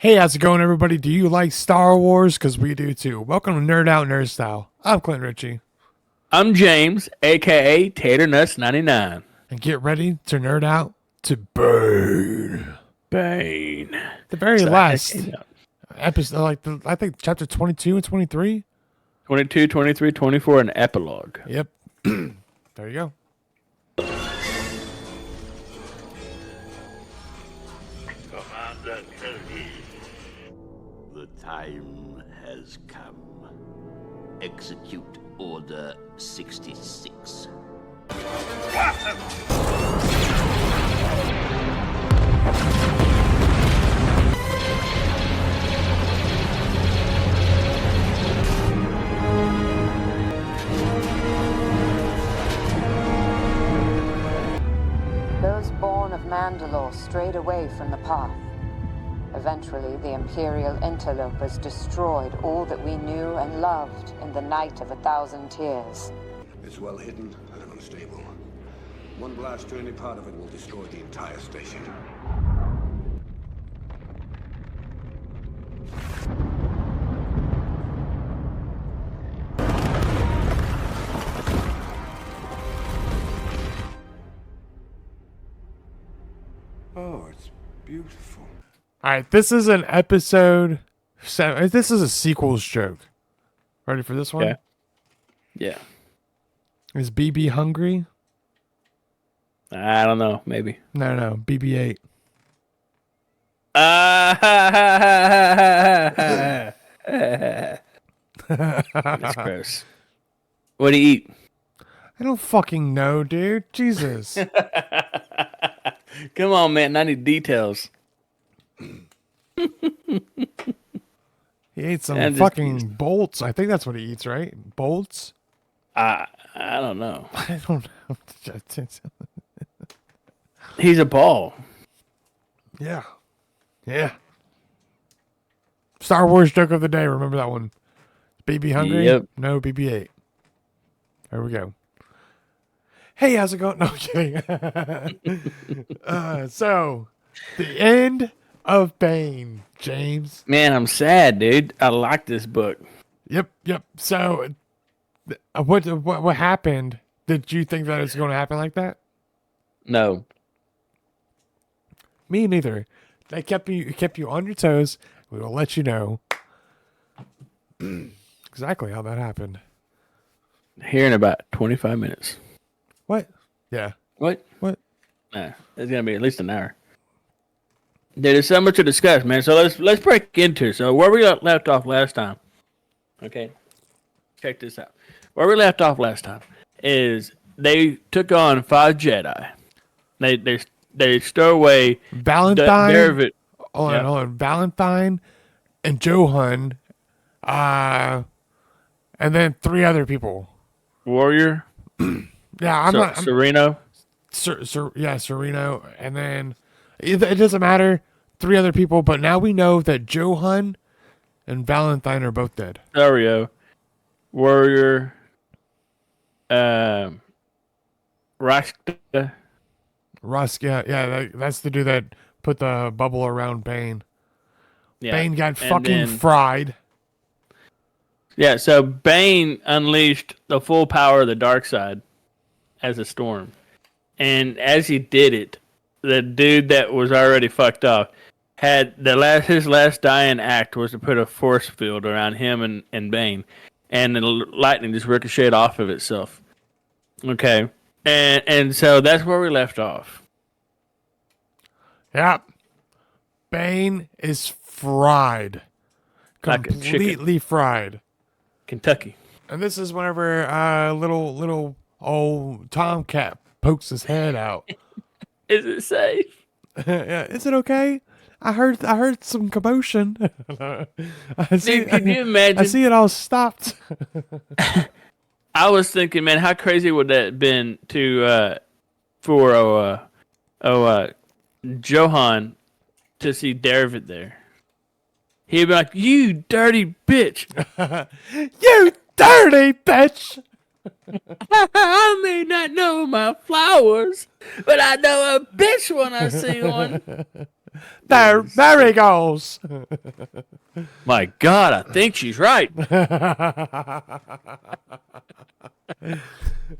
Hey, how's it going, everybody? Do you like Star Wars? Because we do too. Welcome to Nerd Out Nerd Style. I'm Clint Ritchie. I'm James, aka Tater Nuts 99. And get ready to nerd out to burn. Bane. The very So I last came out. episode, I think chapter 22 and 23. 22, 23, 24, and epilogue. Yep. There you go. Commander Kelly, the time has come. Execute Order 66. Those born of Mandalore strayed away from the path. Eventually, the Imperial interlopers destroyed all that we knew and loved in the Night of 1,000 Tears. It's well hidden and unstable. One blast to any part of it will destroy the entire station. Oh, it's beautiful. All right, this is an episode 7. This is a sequels joke. Ready for this one? Okay. Yeah. Is BB hungry? I don't know. Maybe. No, BB-8. That's gross. What do you eat? I don't fucking know, dude. Jesus. Come on, man. I need details. He ate some I'm just fucking bolts. I think that's what he eats, right? Bolts? I don't know. I don't know. He's a ball. Yeah. Yeah. Star Wars joke of the day. Remember that one? BB hungry? Yep. No, BB-8. There we go. Hey, how's it going? No, I'm kidding. So, the end of Bane, James. Man, I'm sad, dude. I like this book. Yep. So, what happened? Did you think that it's going to happen like that? No. Me neither. They kept you on your toes. We will let you know exactly how that happened. Here in about 25 minutes. What? Yeah. What? What? Nah, it's gonna be at least an hour. There's so much to discuss, man. So let's break into it. So where we left off last time. Okay. Check this out. Where we left off last time is they took on 5 Jedi. They stowed away Valentine. David. Hold Yeah. on. Valentine and Johan. And then 3 other people. Warrior. Yeah, I'm not. Sereno. Sereno. And then it doesn't matter. 3 other people. But now we know that Johan and Valentine are both dead. Dario. Warrior. Rashta. Rusk, yeah, that's the dude that put the bubble around Bane. Yeah. Bane got And fucking then- fried. Yeah, so Bane unleashed the full power of the dark side as a storm. And as he did it, the dude that was already fucked up had his last dying act was to put a force field around him and Bane. And the lightning just ricocheted off of itself. Okay. And so that's where we left off. Yep. Bane is fried. Like a chicken. Completely fried. Kentucky. And this is whenever little old Tomcat pokes his head out. Is it safe? Yeah, is it okay? I heard some commotion. I see, Dude, can you imagine? I see it all stopped. I was thinking, man, how crazy would that have been for Johan to see David there? He'd be like, "You dirty bitch! You dirty bitch! I may not know my flowers, but I know a bitch when I see one." There he goes. My God, I think she's right.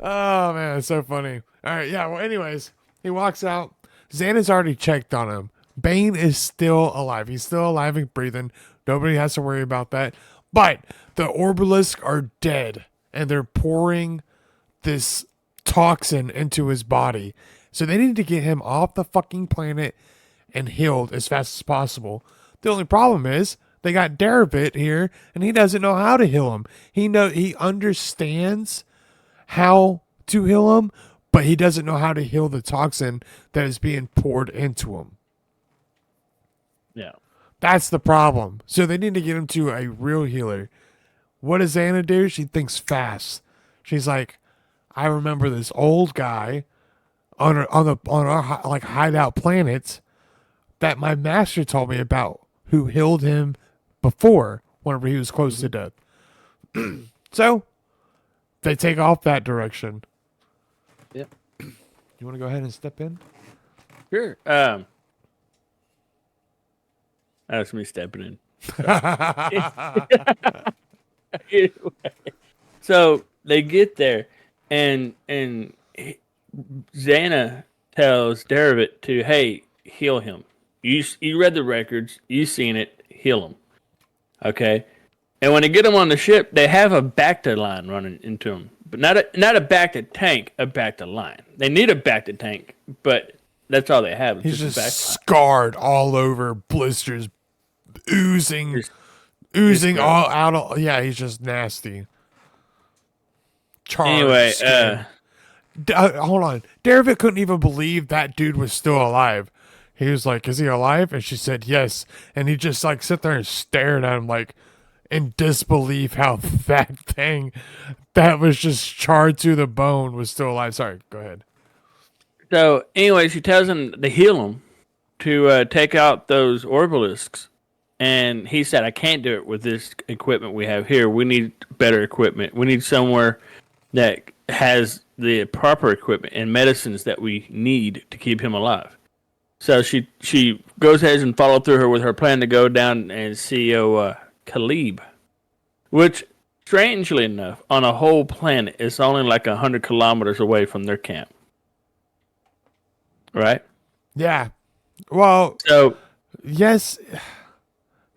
Oh man, it's so funny. All right, yeah. Well, anyways, he walks out. Xana's already checked on him. Bane is still alive. He's still alive and breathing. Nobody has to worry about that. But the Orbalisk are dead, and they're pouring this toxin into his body. So they need to get him off the fucking planet and healed as fast as possible. The only problem is they got Darabit here, and he doesn't know how to heal him. He understands how to heal him, but he doesn't know how to heal the toxin that is being poured into him. Yeah. That's the problem. So they need to get him to a real healer. What does Anna do? She thinks fast. She's like, I remember this old guy on our like hideout planet that my master told me about, who healed him before whenever he was close to death. So they take off that direction. Yep. You want to go ahead and step in? Sure. That's me stepping in. Anyway, so they get there, and Xana tells Derevit to, hey, heal him. You read the records, you seen it, heal him. Okay? And when they get him on the ship, they have a Bacta line running into him. But not a Bacta tank, a Bacta line. They need a Bacta tank, but that's all they have. He's just a just Bacta scarred all over, blisters oozing, line. oozing gross. all out. Yeah, he's just nasty. Charred Anyway, skin. Hold on. Derevit couldn't even believe that dude was still alive. He was like, "Is he alive?" And she said, "Yes." And he just like sit there and stared at him like in disbelief how that thing that was just charred to the bone was still alive. Sorry, go ahead. So, anyway, she tells him to heal him, to take out those Orbalisks. And he said, I can't do it with this equipment we have here. We need better equipment. We need somewhere that has the proper equipment and medicines that we need to keep him alive. So she goes ahead and follows through her with her plan to go down and see Khalib, which, strangely enough, on a whole planet, is only like 100 kilometers away from their camp. Right? Yeah. Well, So yes.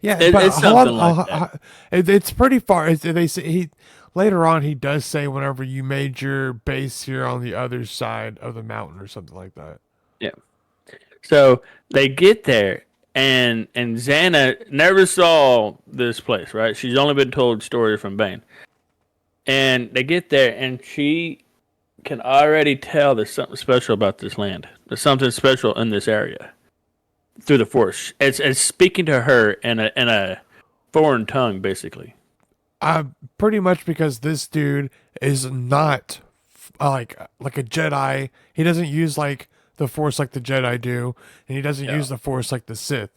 Yeah, It's something like that. It's pretty far. They say later on he does say whenever you made your base here on the other side of the mountain or something like that. yeah. So they get there, and Xana never saw this place, right? She's only been told stories from Bane. And they get there, and she can already tell there's something special about this land. There's something special in this area through the Force. It's speaking to her in a foreign tongue, basically. Pretty much because this dude is not like a Jedi. He doesn't use like the Force like the Jedi do, and he doesn't use the Force like the Sith.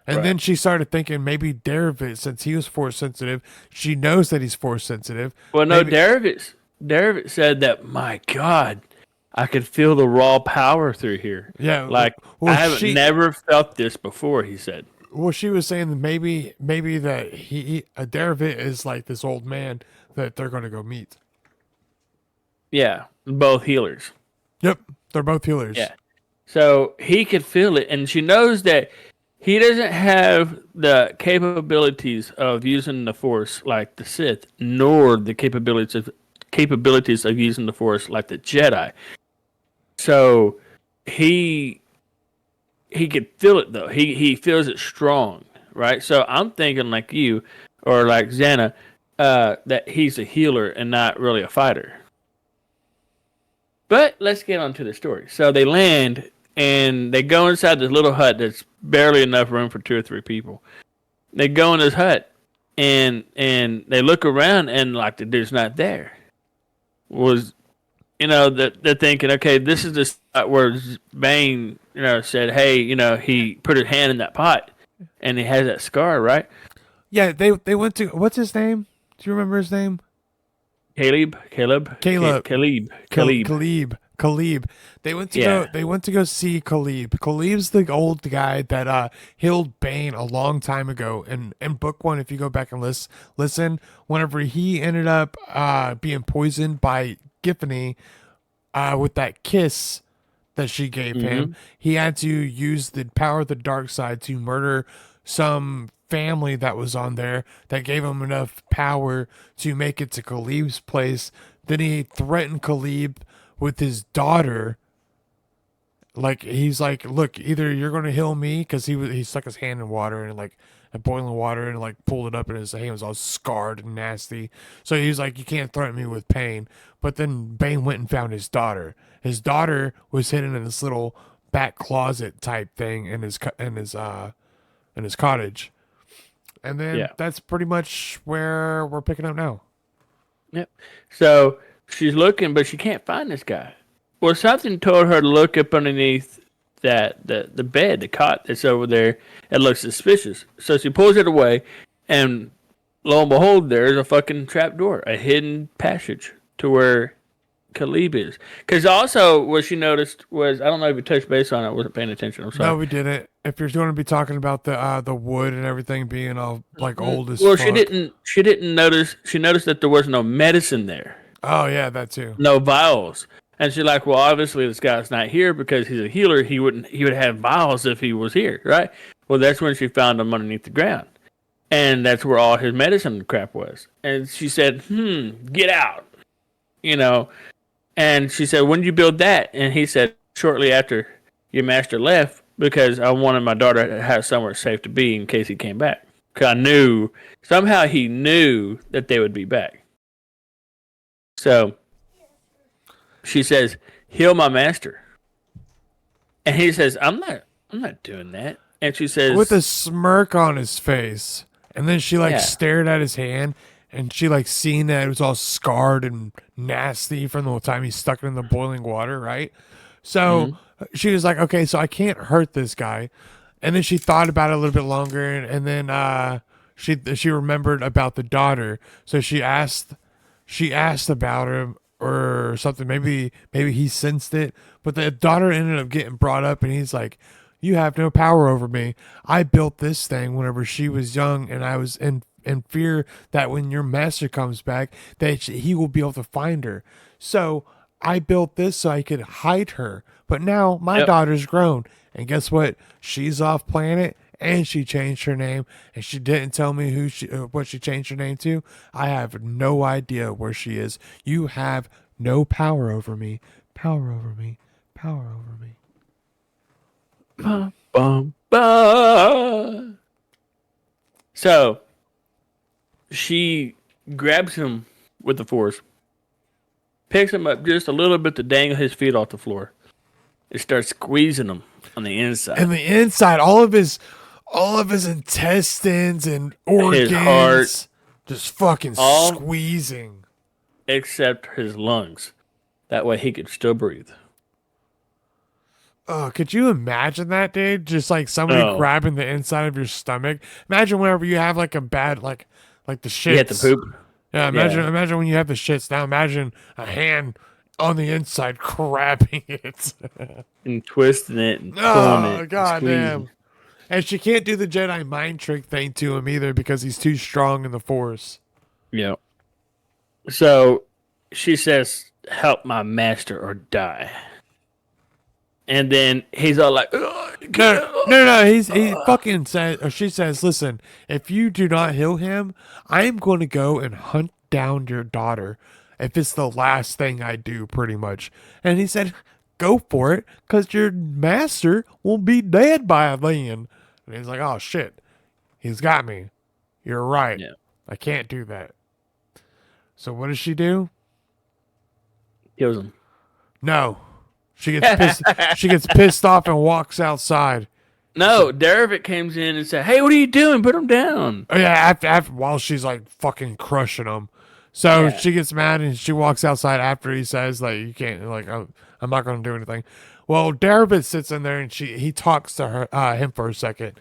And Right. then she started thinking maybe Derevit, since he was Force sensitive, she knows that he's Force sensitive. Well, no, Maybe- Derevit said that, my God, I could feel the raw power through here. Yeah, Like, well, I haven't never felt this before, he said. Well, she was saying that maybe that Derevit is like this old man that they're going to go meet. Yeah, both healers. Yep, they're both healers. Yeah. So he could feel it, and she knows that he doesn't have the capabilities of using the Force like the Sith, nor the capabilities of using the Force like the Jedi. So he could feel it though. He feels it strong, right? So I'm thinking like you or like Xana, that he's a healer and not really a fighter. But let's get on to the story. So they land and they go inside this little hut that's barely enough room for 2 or 3 people. They go in this hut and they look around and like the dude's not there. They're thinking, okay, this is the spot where Bane, said, hey, he put his hand in that pot and he has that scar, right? Yeah, they went to, what's his name? Do you remember his name? Khalib. Khalib. Khalib. They went to Yeah. go see Khalib. Khalib's the old guy that healed Bane a long time ago. And in book one, if you go back and listen, whenever he ended up being poisoned by Giffany with that kiss that she gave him, he had to use the power of the dark side to murder some family that was on there that gave him enough power to make it to Khalib's place. Then he threatened Khalib with his daughter. Like he's like, look, either you're gonna heal me, because he stuck his hand in water and like boiling water and like pulled it up and his hand was all scarred and nasty. So he's like, you can't threaten me with pain. But then Bane went and found his daughter. His daughter was hidden in this little back closet type thing in his cottage. And then Yeah. that's pretty much where we're picking up now. Yep. So she's looking, but she can't find this guy. Well, something told her to look up underneath the bed, the cot that's over there. It looks suspicious. So she pulls it away, and lo and behold, there's a fucking trap door, a hidden passage to where Khalib is. Because also, what she noticed was, I don't know if you touched base on it. I wasn't paying attention. I'm sorry. No, we didn't. If you're going to be talking about the wood and everything being all like old as Well, fuck. she didn't notice. She noticed that there was no medicine there. Oh yeah, that too. No vials. And she's like, well, obviously this guy's not here because he's a healer. He would have vials if he was here, right? Well, that's when she found him underneath the ground. And that's where all his medicine crap was. And she said, get out. You know. And she said, when did you build that? And he said, shortly after your master left, because I wanted my daughter to have somewhere safe to be in case he came back. Because somehow he knew that they would be back. So she says, heal my master. And he says, I'm not doing that. And she says, With a smirk on his face. And then she like Yeah. stared at his hand, and she like seen that it was all scarred and nasty from the time he stuck it in the boiling water, right? So she was like, okay, so I can't hurt this guy. And then she thought about it a little bit longer, and then she remembered about the daughter. So she asked about him or something. Maybe he sensed it, but the daughter ended up getting brought up, and he's like, you have no power over me. I built this thing whenever she was young, and I was in fear that when your master comes back, that he will be able to find her. So I built this so I could hide her. But now my daughter's grown, and guess what? She's off planet, and she changed her name, and she didn't tell me what she changed her name to. I have no idea where she is. You have no power over me. Power over me. Power over me. bum, bum. So she grabs him with the force, picks him up just a little bit to dangle his feet off the floor, and starts squeezing him on the inside. And the inside, all of his intestines and organs, His heart. just fucking All- squeezing. Except his lungs. That way he could still breathe. Oh, could you imagine that, dude? Just like somebody Oh. grabbing the inside of your stomach. Imagine whenever you have like a bad like the shits. You had to poop. Yeah, imagine when you have the shits. Now imagine a hand on the inside grabbing it. And twisting it and pulling Oh, it. and goddamn. squeezing. And she can't do the Jedi mind trick thing to him either because he's too strong in the Force. Yeah. So she says, help my master or die. And then he's all like, No. He fucking says, or she says, listen, if you do not heal him, I'm going to go and hunt down your daughter. If it's the last thing I do, pretty much. And he said, go for it, because your master will be dead by then. And he's like, oh shit, he's got me. You're right. Yeah. I can't do that. So what does she do? kills him. No. She gets pissed. She gets pissed off and walks outside. No, Derevik comes in and says, hey, what are you doing? Put him down. Oh yeah, after while she's like fucking crushing him. So Yeah. she gets mad and she walks outside after he says like you can't like I'm not gonna do anything. Well, Darabit sits in there and he talks to her him for a second,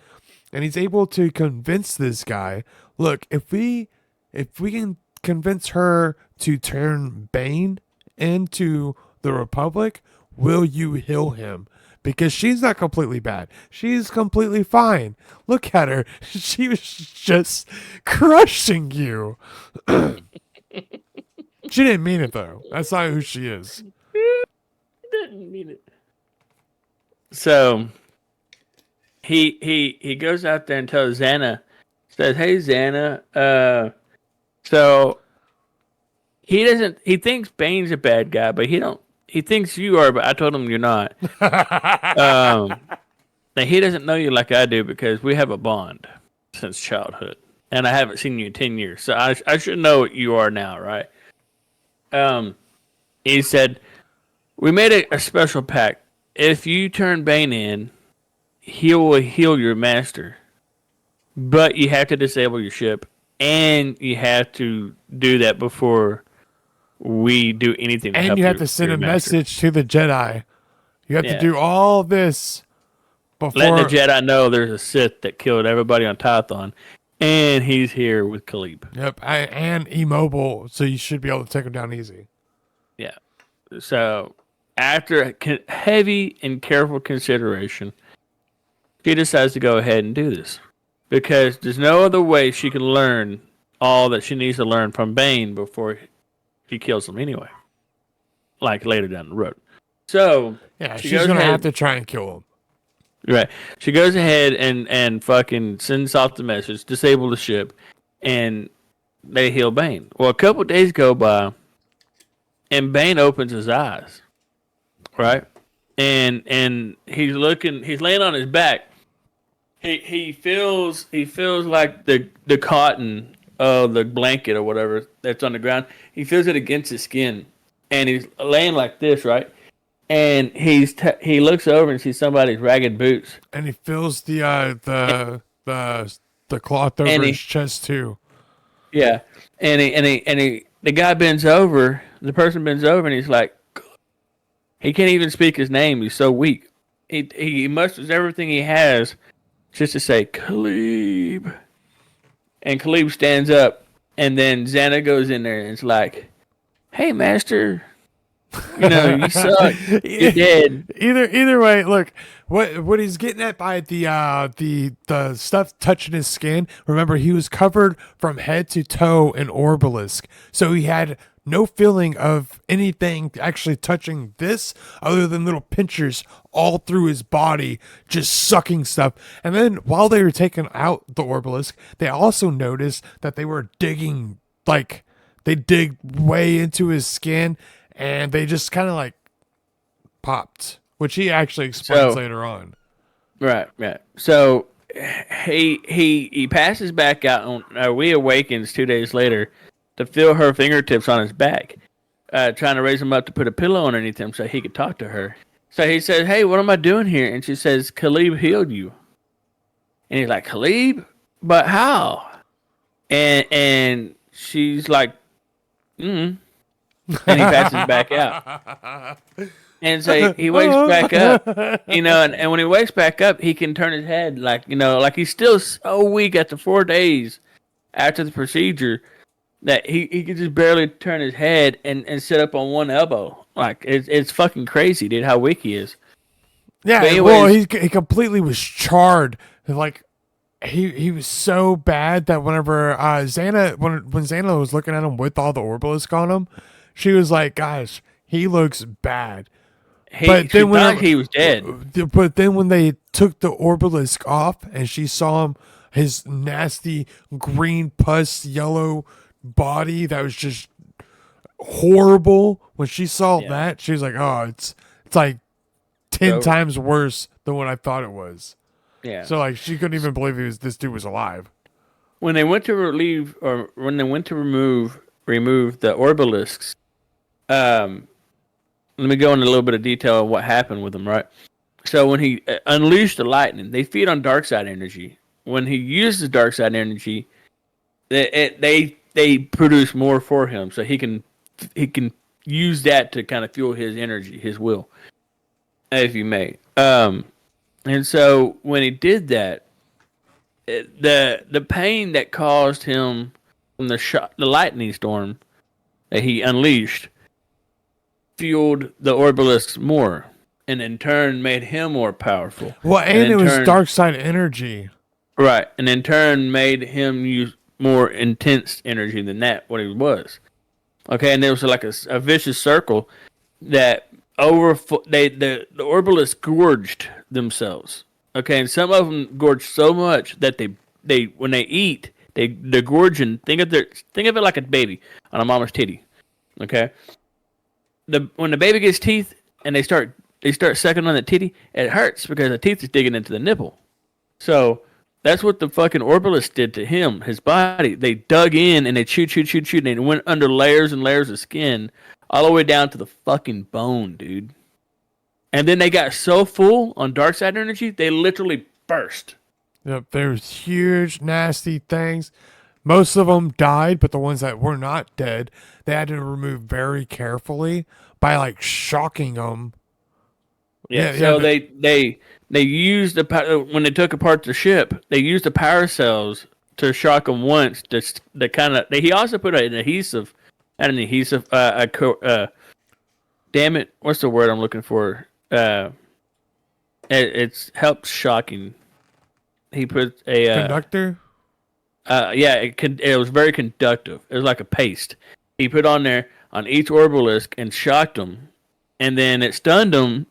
and he's able to convince this guy. Look, if we can convince her to turn Bane into the the Republic, will you heal him? Because she's not completely bad. She's completely fine. Look at her. She was just crushing you. She didn't mean it, though. That's not who she is. Didn't mean it. So he goes out there and tells Xana, says, "Hey Xana, so he thinks Bane's a bad guy, but he thinks you are, but I told him you're not. Now he doesn't know you like I do because we have a bond since childhood, and I haven't seen you in 10 years, so I should know what you are now, right?" He said, "We made a special pact. If you turn Bane in, he will heal your master, but you have to disable your ship, and you have to do that before we do anything to And help you have to send your a master." message to the Jedi. You have to do all this before. Letting the Jedi know there's a Sith that killed everybody on Tython, and he's here with Khalib. Yep, and immobile, so you should be able to take him down easy. Yeah. So after heavy and careful consideration, she decides to go ahead and do this because there's no other way she can learn all that she needs to learn from Bane before he kills him anyway, like later down the road. So Yeah, she she's goes gonna ahead- have to try and kill him. Right. She goes ahead and fucking sends off the message, disable the ship, and they heal Bane. Well, a couple days go by, and Bane opens his eyes, right? And he's laying on his back. He feels like the cotton of the blanket or whatever that's on the ground. He feels it against his skin, and he's laying like this, right? And he looks over and sees somebody's ragged boots. And he feels the cloth over his chest too. Yeah, the guy bends over. The person bends over, and he's like, he can't even speak his name. He's so weak. He musters everything he has just to say Khalib. And Khalib stands up, and then Xana goes in there and it's like, "Hey, master, you suck. You're dead." Either way, look, what he's getting at by the stuff touching his skin. Remember, he was covered from head to toe in Orbalisk, so he had no feeling of anything actually touching this other than little pinchers all through his body, just sucking stuff. And then while they were taking out the Orbalisk, they also noticed that they were digging, like they dig way into his skin, and they just kind of like popped, which he actually explains later on. Right. So he passes back out on we awakens 2 days later to feel her fingertips on his back, trying to raise him up to put a pillow underneath him so he could talk to her. So he says, "Hey, what am I doing here?" And she says, "Khalib healed you." And he's like, "Khalib? But how?" And she's like, And he passes back out. And so he wakes back up, and when he wakes back up, he can turn his head like he's still so weak after 4 days after the procedure that he can just barely turn his head and sit up on one elbow. Like it's fucking crazy, dude, how weak he is. Yeah, But well, anyways- he completely was charred. Like he was so bad that whenever Xana when Xana was looking at him with all the Orbalisk on him, she was like, "Guys, he looks bad." She then thought whenever- he was dead. But then when they took the Orbalisk off and she saw him, his nasty green pus yellow body that was just horrible. When she saw that, she was like, "Oh, it's like 10 times worse than what I thought it was." Yeah. So like she couldn't even believe this dude was alive. When they went to remove the Orbalisks, let me go into a little bit of detail of what happened with them, right? So when he unleashed the lightning, they feed on dark side energy. When he uses dark side energy, they produce more for him, so he can use that to kind of fuel his energy, his will, if you may. And so when he did that, the pain that caused him from the lightning storm that he unleashed fueled the Orbalisk more, and in turn made him more powerful. Well, and it in was turn, dark side energy. right, and in turn made him use more intense energy than that what he was. Okay, and there was like a vicious circle that the Orbalists gorged themselves. Okay, and some of them gorged so much that they when they eat they're gorging. Think of it like a baby on a mama's titty. Okay, when the baby gets teeth and they start sucking on the titty, it hurts because the teeth is digging into the nipple. So that's what the fucking Orbalist did to him, his body. They dug in and they chewed, and they went under layers and layers of skin all the way down to the fucking bone, dude. And then they got so full on dark side energy, they literally burst. Yep, there's huge, nasty things. Most of them died, but the ones that were not dead, they had to remove very carefully by like shocking them. Yeah, so they used when they took apart the ship, they used the power cells to shock them once. To kind of he also put an adhesive, not an adhesive. Damn it, what's the word I'm looking for? It's helped shocking. He put a Conductor? yeah, it was very conductive. It was like a paste. He put on there on each Orbalisk and shocked them, and then it stunned them,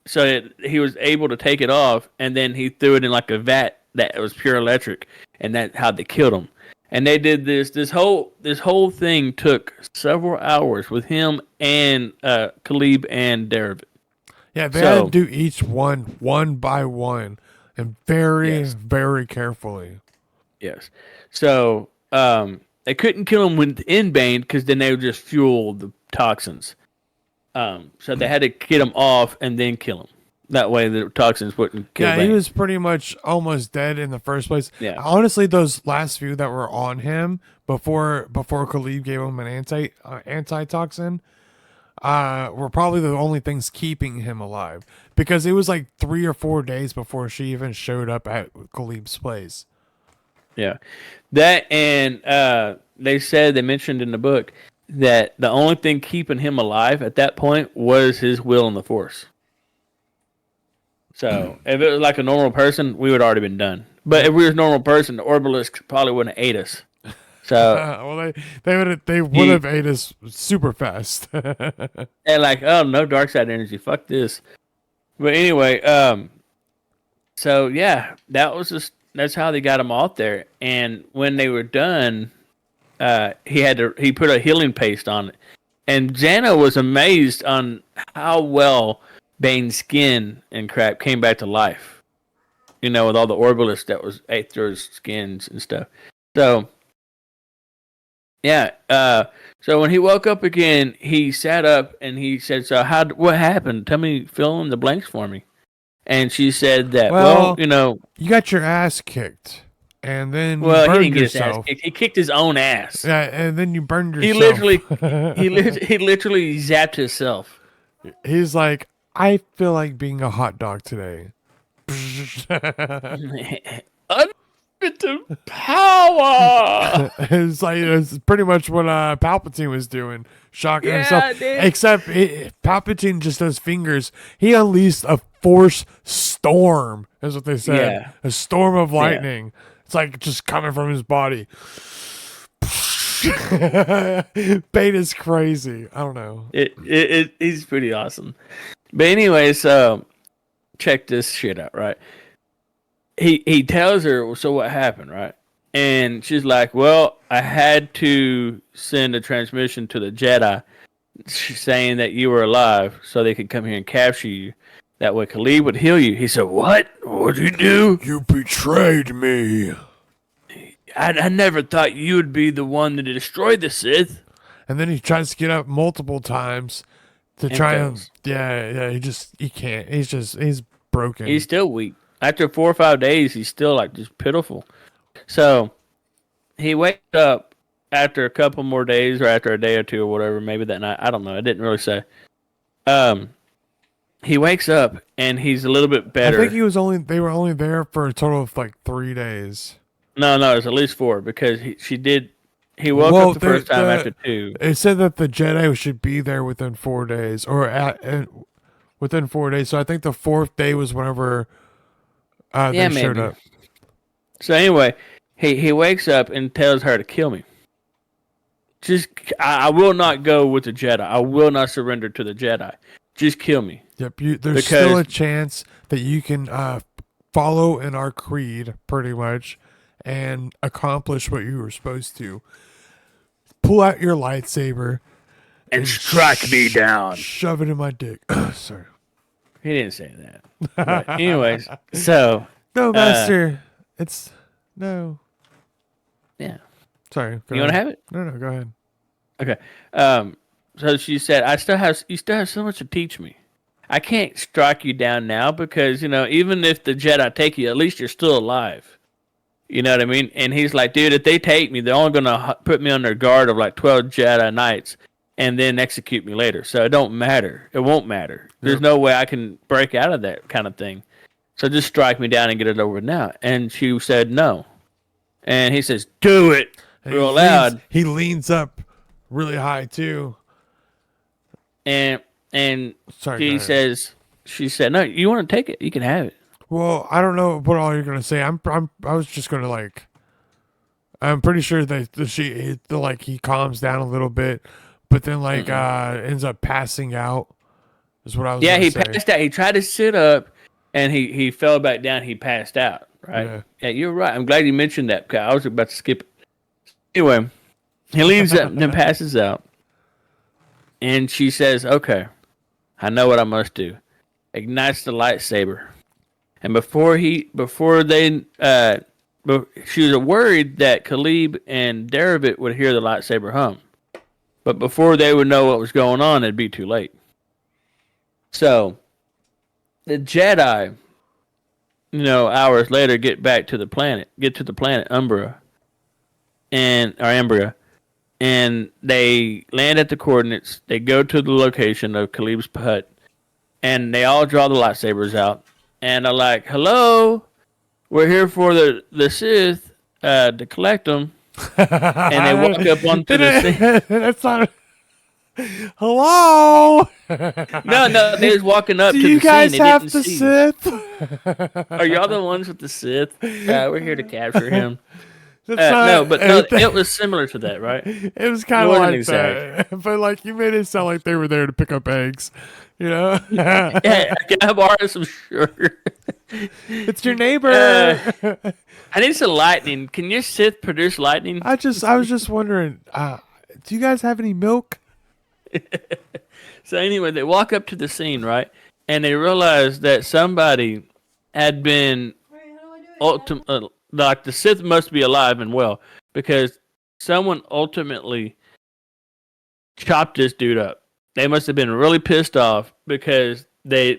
so he was able to take it off, and then he threw it in like a vat that was pure electric, and that's how they killed him. And they did this. This whole thing took several hours with him and Khalib and Derevit. Yeah, they had to do each one by one and very carefully. Yes. So they couldn't kill him within Bane because then they would just fuel the toxins. So they had to get him off and then kill him. That way the toxins wouldn't kill Bane. Yeah, he was pretty much almost dead in the first place. Yeah. Honestly, those last few that were on him before Khalid gave him an antitoxin were probably the only things keeping him alive. Because it was like 3 or 4 days before she even showed up at Khalib's place. Yeah. That and they mentioned in the book that the only thing keeping him alive at that point was his will and the force. So if it was like a normal person, we would have already been done. But if we was a normal person, the Orbalisk probably wouldn't have ate us. So well, they would have ate us super fast. And like, oh, no dark side energy. Fuck this. But anyway, so yeah, that's how they got him out there. And when they were done, he put a healing paste on it. And Xana was amazed on how well Bane's skin and crap came back to life. You know, with all the Orbalisk that was ate through his skins and stuff. So yeah, so when he woke up again, he sat up and he said, "So what happened? Tell me, fill in the blanks for me." And she said that, well, you know, you got your ass kicked, and then you he burned didn't get yourself. his ass kicked. He kicked his own ass. Yeah, and then you burned yourself. He literally zapped himself. He's like, I feel like being a hot dog today. Unlimited power. It's pretty much what Palpatine was doing, shocking himself. Dude. Except Palpatine just does fingers. He unleashed a force storm, is what they said. Yeah. A storm of lightning. Yeah. It's like just coming from his body. Bane is crazy. I don't know. He's pretty awesome. But anyway, so check this shit out, right? He tells her, so what happened, right? And she's like, well, I had to send a transmission to the Jedi saying that you were alive so they could come here and capture you. That way Khalid would heal you. He said, what? What'd you do? You betrayed me. I never thought you would be the one that destroyed the Sith. And then he tries to get up multiple times to try and he can't. He's broken. He's still weak. After 4 or 5 days, he's still like just pitiful. So he wakes up after a couple more days, or after a day or two, or whatever. Maybe that night. I don't know. It didn't really say. He wakes up and he's a little bit better. I think they were only there for a total of like 3 days. No, it was at least 4 because he He woke up the first time after 2. It said that the Jedi should be there within 4 days, or within 4 days. So I think the fourth day was whenever they showed up. So anyway, he wakes up and tells her to kill me. I will not go with the Jedi. I will not surrender to the Jedi. Just kill me. Yep. There's still a chance that you can follow in our creed, pretty much, and accomplish what you were supposed to. Pull out your lightsaber and strike me down. Shove it in my dick. Sorry. He didn't say that. But anyways, so no, master. It's no. Yeah. Sorry. You want to have it? No, go ahead. Okay. So she said, you still have so much to teach me. I can't strike you down now because, even if the Jedi take you, at least you're still alive. You know what I mean? And he's like, dude, if they take me, they're only going to put me under guard of like 12 Jedi Knights and then execute me later. So it don't matter. It won't matter. There's no way I can break out of that kind of thing. So just strike me down and get it over with now. And she said no. And he says, do it. Real loud. He leans up really high too. And Sorry, she said, no, you want to take it? You can have it. Well, I don't know what all you're gonna say. I was just gonna I'm pretty sure that he calms down a little bit, but then ends up passing out. Is what I was. Yeah, he passed out. He tried to sit up, and he fell back down. He passed out. Right? Yeah, you're right. I'm glad you mentioned that because I was about to skip it. Anyway, he leans up and then passes out, and she says, "Okay, I know what I must do." Ignites the lightsaber. And she was worried that Khalib and Derevit would hear the lightsaber hum. But before they would know what was going on, it'd be too late. So, the Jedi, hours later, get to the planet Umbra, Ambria, and they land at the coordinates. They go to the location of Khalib's hut, and they all draw the lightsabers out. And are like, hello, we're here for the Sith to collect them. And they walk up onto the scene. That's not. Hello. No, they was walking up to the scene. Do you guys have the see. Sith? Are y'all the ones with the Sith? We're here to capture him. No, it was similar to that, right? It was kind of like that, but you made it sound like they were there to pick up eggs. Yeah, can I borrow some sugar? It's your neighbor. I need some lightning. Can your Sith produce lightning? I was just wondering, do you guys have any milk? So anyway, they walk up to the scene, right? And they realize that somebody had been the Sith must be alive and well because someone ultimately chopped this dude up. They must have been really pissed off because they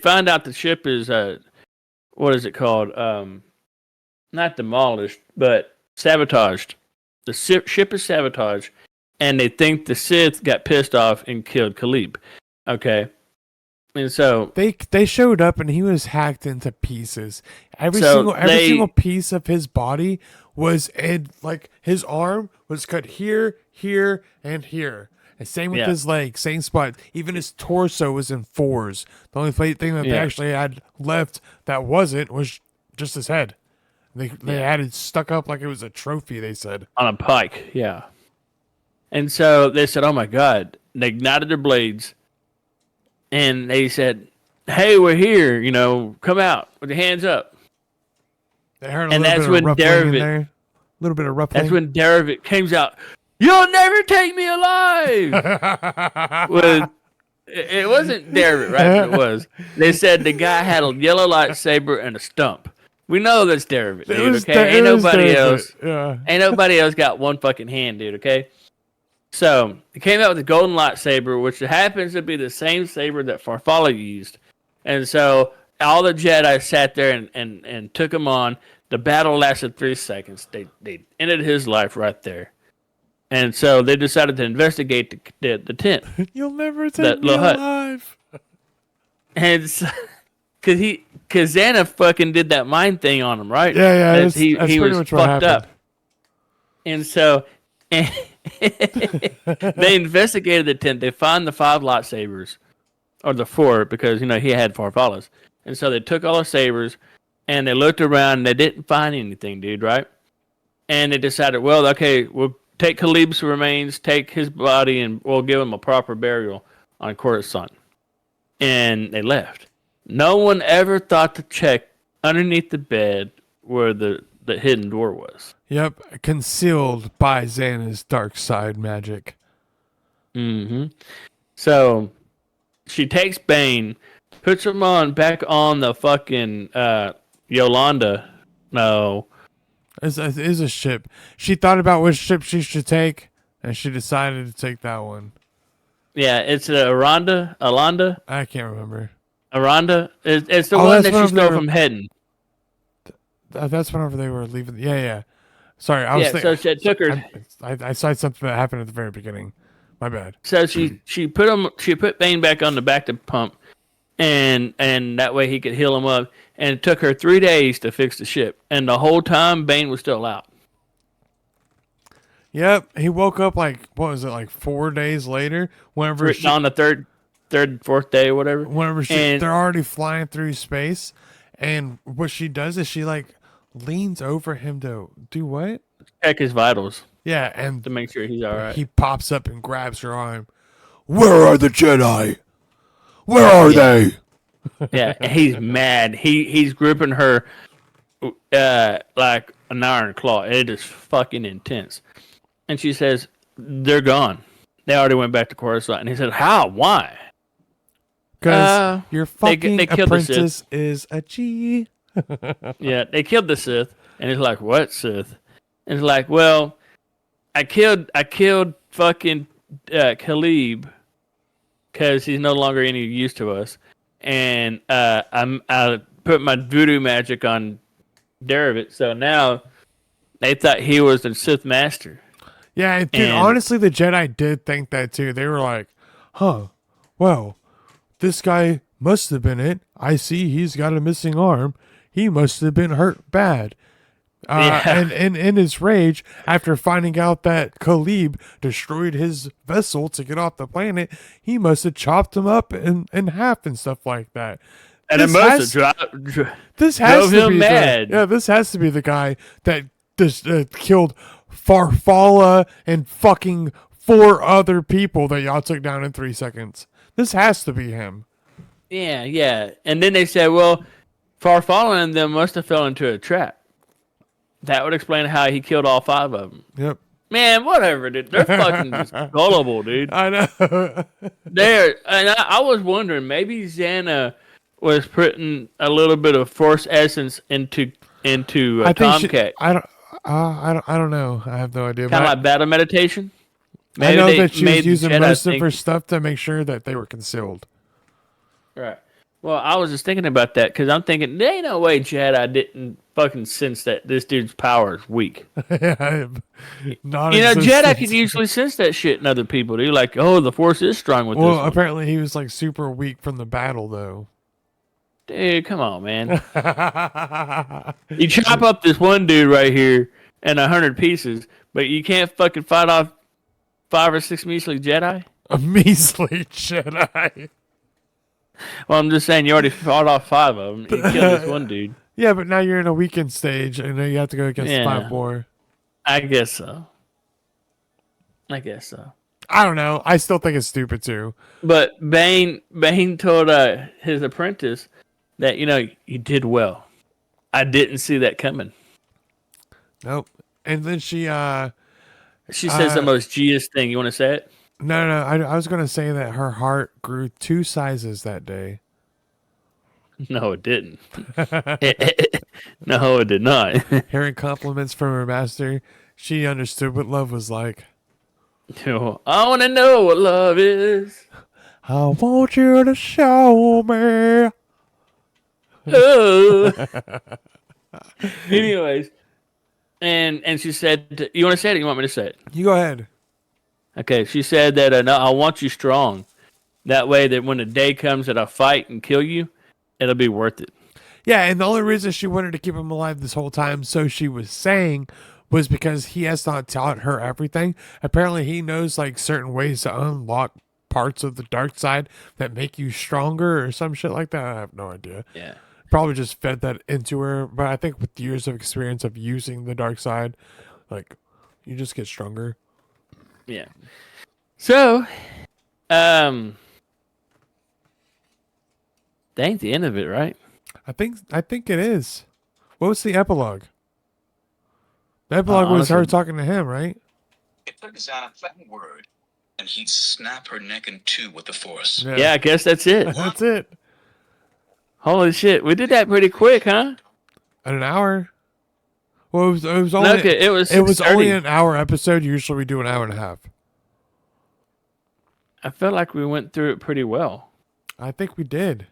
found out the ship is what is it called? Not demolished, but sabotaged. The ship is sabotaged, and they think the Sith got pissed off and killed Khalib. Okay, and so they showed up and he was hacked into pieces. Every single piece of his body was his arm was cut here, here, and here. And same with his leg, same spot. Even his torso was in 4s. The only thing that they actually had left that wasn't was just his head. They had it stuck up like it was a trophy, they said. On a pike, yeah. And so they said, oh my God. They ignited their blades. And they said, hey, we're here. Come out with your hands up. They heard a little bit of ruffling in there. A little bit of ruffling. That's when Derevit comes out. You'll never take me alive. It wasn't Derevit, right? But it was. They said the guy had a yellow lightsaber and a stump. We know that's Derevit, dude. Okay, ain't nobody else. Yeah. Ain't nobody else got one fucking hand, dude. Okay. So he came out with a golden lightsaber, which happens to be the same saber that Farfalla used, and so all the Jedi sat there and took him on. The battle lasted 3 seconds. They ended his life right there. And so they decided to investigate the tent. You'll never take me alive. And because Xana fucking did that mind thing on him, right? Yeah. That's he pretty was much what fucked happened. up. And so they investigated the tent. They find the 5 lightsabers, or the 4, because he had Farfalla's. And so they took all the sabers, and they looked around. And they didn't find anything, dude. Right? And they decided, well, okay, we'll take Khalib's remains, take his body, and we'll give him a proper burial on Coruscant. And they left. No one ever thought to check underneath the bed where the hidden door was. Yep, concealed by Xana's dark side magic. Mm-hmm. So she takes Bane, puts him back on the fucking Yolanda. No. It's a ship. She thought about which ship she should take, and she decided to take that one. Yeah, it's Alanda. I can't remember. Aranda. It's the one that she stole from Hedden. That's whenever they were leaving. Yeah. Sorry, I was thinking. So it took her. I saw something that happened at the very beginning. My bad. So she put Bane back on the backup pump, and that way he could heal him up. And it took her 3 days to fix the ship, and the whole time Bane was still out. Yep, he woke up like 4 days later. Whenever on the fourth day or whatever. Whenever they're already flying through space, and what she does is she like leans over him to do what? Check his vitals. Yeah, and to make sure he's all right. He pops up and grabs her arm. Where are the Jedi? Where are they? Yeah, and he's mad. He's gripping her like an iron claw. It is fucking intense. And she says, "They're gone. They already went back to Coruscant." And he said, "How? Why?" Because your fucking they apprentice is a G. Yeah, they killed the Sith. And he's like, "What Sith?" And he's like, "Well, I killed fucking Khalib because he's no longer any use to us. And I put my voodoo magic on Derivit, so now they thought he was the Sith master." Yeah, dude, honestly, the Jedi did think that too. They were like, huh, well, this guy must have been it. I see he's got a missing arm. He must have been hurt bad. And in his rage, after finding out that Khalib destroyed his vessel to get off the planet, he must have chopped him up in half and stuff like that. And it must have drove him mad. This has to be the guy that just killed Farfalla and fucking 4 other people that y'all took down in 3 seconds. This has to be him. Yeah. And then they said, well, Farfalla and them must have fell into a trap. That would explain how he killed all 5 of them. Yep. Man, whatever, dude. They're fucking just gullible, dude. I know. And I was wondering, maybe Xana was putting a little bit of Force essence into Tomcat. I don't know. I have no idea. Kind of like battle meditation. Maybe I know that she was using most of her stuff to make sure that they were concealed. Right. Well, I was just thinking about that because I'm thinking, there ain't no way Jedi didn't fucking sense that this dude's power is weak. Jedi can usually sense that shit in other people. They're like, oh, the Force is strong with this. Well, apparently he was like super weak from the battle, though. Dude, come on, man. You chop up this one dude right here in 100 pieces, but you can't fucking fight off 5 or 6 measly Jedi? A measly Jedi. Well, I'm just saying you already fought off 5 of them. You killed this one dude. Yeah, but now you're in a weakened stage, and then you have to go against 5 more. I guess so. I don't know. I still think it's stupid, too. But Bane told his apprentice that, you did well. I didn't see that coming. Nope. And then she says the most G-est thing. You want to say it? No. I was going to say that her heart grew 2 sizes that day. No, it didn't. No, it did not. Hearing compliments from her master, she understood what love was like. I want to know what love is. I want you to show me. Anyways, and she said, you want to say it or you want me to say it? You go ahead. Okay, she said that no, I want you strong. That way that when the day comes that I fight and kill you, it'll be worth it. Yeah, and the only reason she wanted to keep him alive this whole time, so she was saying, was because he has not taught her everything. Apparently, he knows like certain ways to unlock parts of the dark side that make you stronger or some shit like that. I have no idea. Yeah. Probably just fed that into her. But I think with years of experience of using the dark side, like you just get stronger. Yeah. So, that ain't the end of it, right? I think it is. What was the epilogue? The epilogue was her honestly- talking to him, right? It took Xana one word, and he'd snap her neck in two with the Force. Yeah, I guess that's it. That's it. Holy shit, we did that pretty quick, huh? In an hour. Well, it was only Okay, it was only 6:30. an hour episode. Usually we do an hour and a half. I felt like we went through it pretty well. I think we did.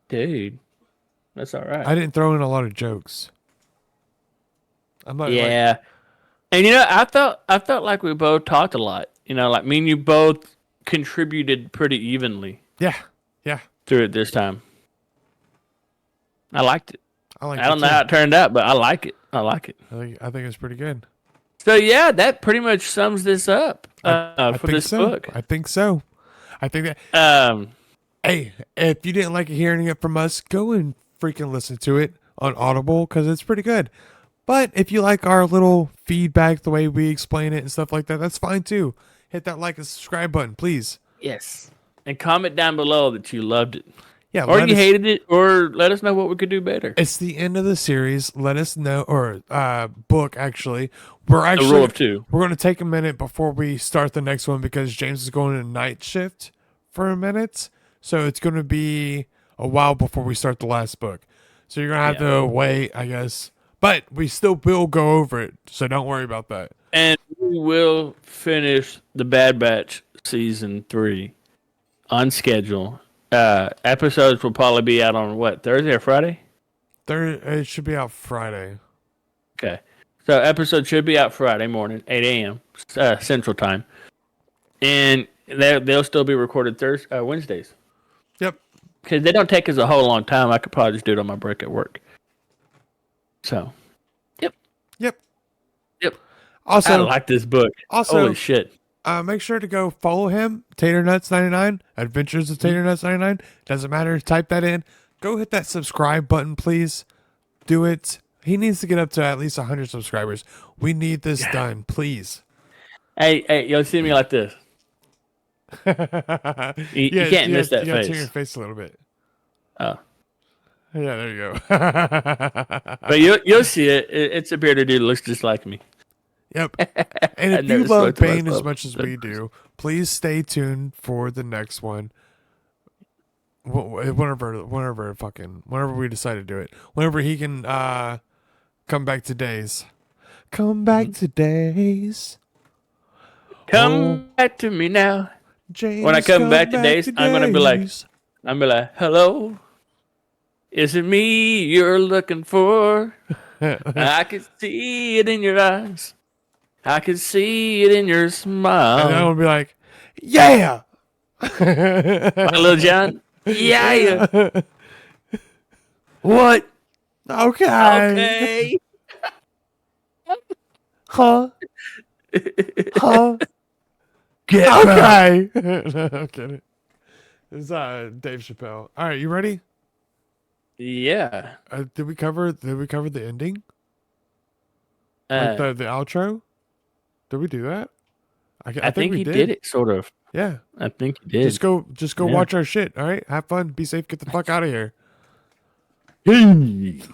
Dude, that's all right. I didn't throw in a lot of jokes. I'm not. Yeah. And I felt like we both talked a lot. Like me and you both contributed pretty evenly Yeah. through it this time. I liked it. I I don't know how it turned out, but I like it. I think it's pretty good. So yeah, that pretty much sums this up I for think this so. book. I think so. I think that. Hey, if you didn't like hearing it from us, go and freaking listen to it on Audible because it's pretty good. But if you like our little feedback, the way we explain it and stuff like that, that's fine too. Hit that like and subscribe button, please. Yes. And comment down below that you loved it. Yeah, Or let you us- hated it, or let us know what we could do better. It's the end of the series. Let us know, or book actually. We're actually rule of two. We're going to take a minute before we start the next one because James is going to night shift for a minute, so it's going to be a while before we start the last book. So you're going to have to wait, I guess. But we still will go over it, so don't worry about that. And we will finish the Bad Batch season 3 on schedule. Episodes will probably be out on what, Thursday or Friday? It should be out Friday. Okay. So episode should be out Friday morning, 8 a.m. Central Time. And they'll still be recorded Wednesdays. Yep. Because they don't take us a whole long time. I could probably just do it on my break at work. So, Yep. yep. I Also, like this book. Also- Holy shit. make sure to go follow him, TaterNuts99, Adventures of TaterNuts99. Doesn't matter. Type that in. Go hit that subscribe button, please. Do it. He needs to get up to at least 100 subscribers. We need this done, please. Hey, you'll see me like this. You can't miss that you gotta turn face. your face a little bit. Oh. Yeah, there you go. But you'll see it. It's a bearded dude that looks just like me. Yep. And I if never you love spoke to Bane as myself. much as we do, please stay tuned for the next one. Whenever we decide to do it. Whenever he can come back to days. Come back to days. Come back to me now. James, When I come back to days, I'm gonna be like, days. hello? Is it me you're looking for? I can see it in your eyes. I can see it in your And then smile. I'll be like, yeah. My little John. Yeah. What? Okay. Okay. Huh? Huh? Get back. Okay. No, I'm kidding. It's Dave Chappelle. All right, you ready? Yeah. Did we cover the ending? Uh, Like the outro? Did we do that? I think he did it, sort of. Yeah. I think he did. Just go Yeah. watch our shit. All right. Have fun. Be safe. Get the fuck out of here. Peace.